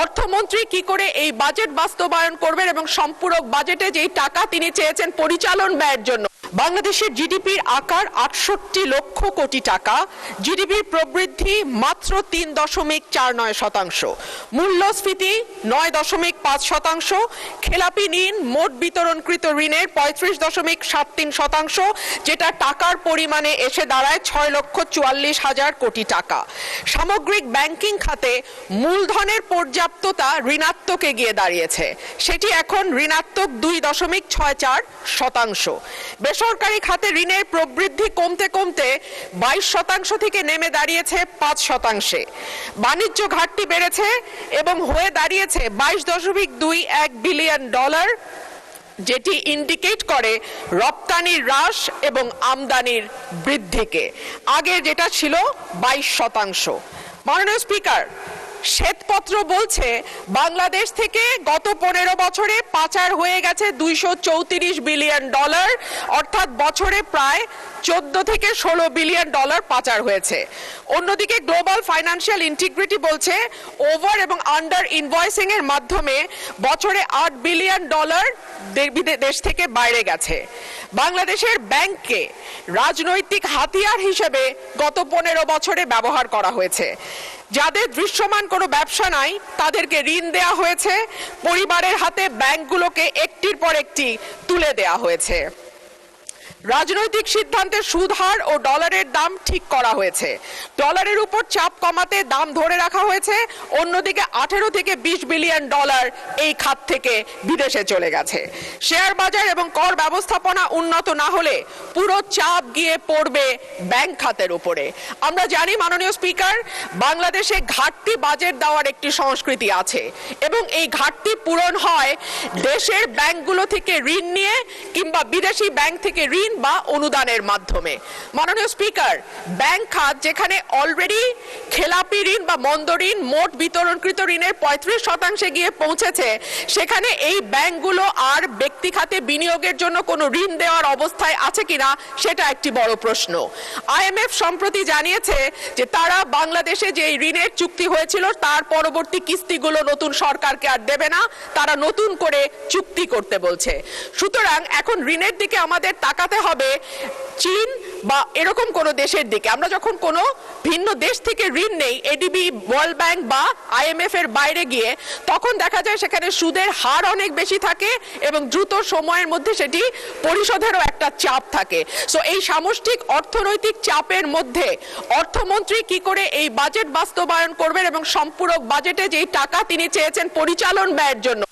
অর্থমন্ত্রী কি করে এই বাজেট বাস্তবায়ন করবেন এবং সম্পূরক বাজেটে যেই টাকা তিনি চেয়েছেন পরিচালন ব্যয়ের জন্য। বাংলাদেশের জিডিপির আকার ৬৮ লক্ষ কোটি টাকা, জিডিপির প্রবৃদ্ধি মাত্র ৩.৪৯%, মূল্যস্ফীতি ৯.৫%, খেলাপি ঋণ মোট বিতরণকৃত ঋণের ৩৫.৭৩%, যেটা টাকার পরিমাণে এসে দাঁড়ায় ৬,৪৪,০০০ কোটি টাকা। সামগ্রিক ব্যাংকিং খাতে মূলধনের পর্যাপ্ততা ঋণাত্মকে গিয়ে দাঁড়িয়েছে, সেটি এখন ঋণাত্মক ২.৬৪%। বেসরকারি খাতে ঋণের প্রবৃদ্ধি কমতে কমতে ২২% থেকে নেমে দাঁড়িয়েছে ৫%। বাণিজ্য ঘাটতি বেড়েছে এবং হয়ে দাঁড়িয়েছে $২২.২১ বিলিয়ন, যেটি ইন্ডিকেট করে রপ্তানির হ্রাস এবং আমদানির বৃদ্ধিকে। আগে যেটা ছিল ২২%। মাননীয় স্পিকার, শ্বেতপত্র বলছে বাংলাদেশ থেকে গত ১৫ বছরে পাচার হয়ে গেছে $২৩৪ বিলিয়ন, অর্থাৎ বছরে প্রায় ১৪ থেকে ১৬ বিলিয়ন ডলার পাচার হয়েছে। অন্যদিকে গ্লোবাল ফাইন্যান্সিয়াল ইন্টিগ্রিটি বলছে ওভার এবং আন্ডার ইনভয়েসিং এর মাধ্যমে বছরে $৮ বিলিয়ন দেশ থেকে বাইরে গেছে। বাংলাদেশের ব্যাংককে রাজনৈতিক হাতিয়ার হিসেবে গত ১৫ বছরে ব্যবহার করা হয়েছে। যাদের দৃশ্যমান কোনো ব্যবসা নাই তাদেরকে ঋণ দেয়া হয়েছে, পরিবারের হাতে ব্যাংকগুলোকে একটির পর একটি তুলে দেয়া হয়েছে। রাজনৈতিক সিদ্ধান্তে সুদ হার ও ডলারের দাম ঠিক করা হয়েছে, ডলারের উপর চাপ কমাতে দাম ধরে রাখা হয়েছে। অন্যদিকে ১৮ থেকে ২০ বিলিয়ন ডলার এই খাত থেকে বিদেশে চলে গেছে। শেয়ার বাজার এবং কর ব্যবস্থাপনা উন্নত না হলে পুরো চাপ গিয়ে পড়বে ব্যাংক খাতের উপরে। আমরা জানি মাননীয় স্পিকার, বাংলাদেশে ঘাটতি বাজেট দেওয়ার একটি সংস্কৃতি আছে এবং এই ঘাটতি পূরণ হয় দেশের ব্যাংকগুলো থেকে ঋণ নিয়ে কিংবা বিদেশি ব্যাংক থেকে ঋণ বা অনুদানের মাধ্যমে। মাননীয় স্পিকার, ব্যাংক খাত যেখানে অলরেডি খেলাপি ঋণ বা মন্দ ঋণ মোট বিতরণকৃত ঋণের ৩৫% গিয়ে পৌঁছেছে, সেখানে এই ব্যাংকগুলো আর ব্যক্তি খাতে বিনিয়োগের জন্য কোনো ঋণ দেওয়ার অবস্থায় আছে কিনা সেটা একটি বড় প্রশ্ন। আইএমএফ সম্প্রতি জানিয়েছে যে তারা বাংলাদেশে যে ঋণের চুক্তি হয়েছিল তার পরবর্তী কিস্তিগুলো নতুন সরকারকে আর দেবে না, তারা নতুন করে চুক্তি করতে বলছে। সুতরাং এখন ঋণের দিকে আমাদের তাকাতে হবে চীন বা এরকম কোন দেশের দিকে। আমরা যখন কোনো ভিন্ন দেশ থেকে ঋণ নেই এডিবি, ওয়ার্ল্ড ব্যাংক বা আইএমএফ এর বাইরে গিয়ে, তখন দেখা যায় সেখানে সুদের হার অনেক বেশি থাকে এবং দ্রুত সময়ের মধ্যে সেটি পরিশোধেরও একটা চাপ থাকে। সো এই সামষ্টিক অর্থনৈতিক চাপের মধ্যে অর্থমন্ত্রী কি করে এই বাজেট বাস্তবায়ন করবেন এবং সম্পূরক বাজেটে যেই টাকা তিনি চেয়েছেন পরিচালন ব্যয়ের জন্য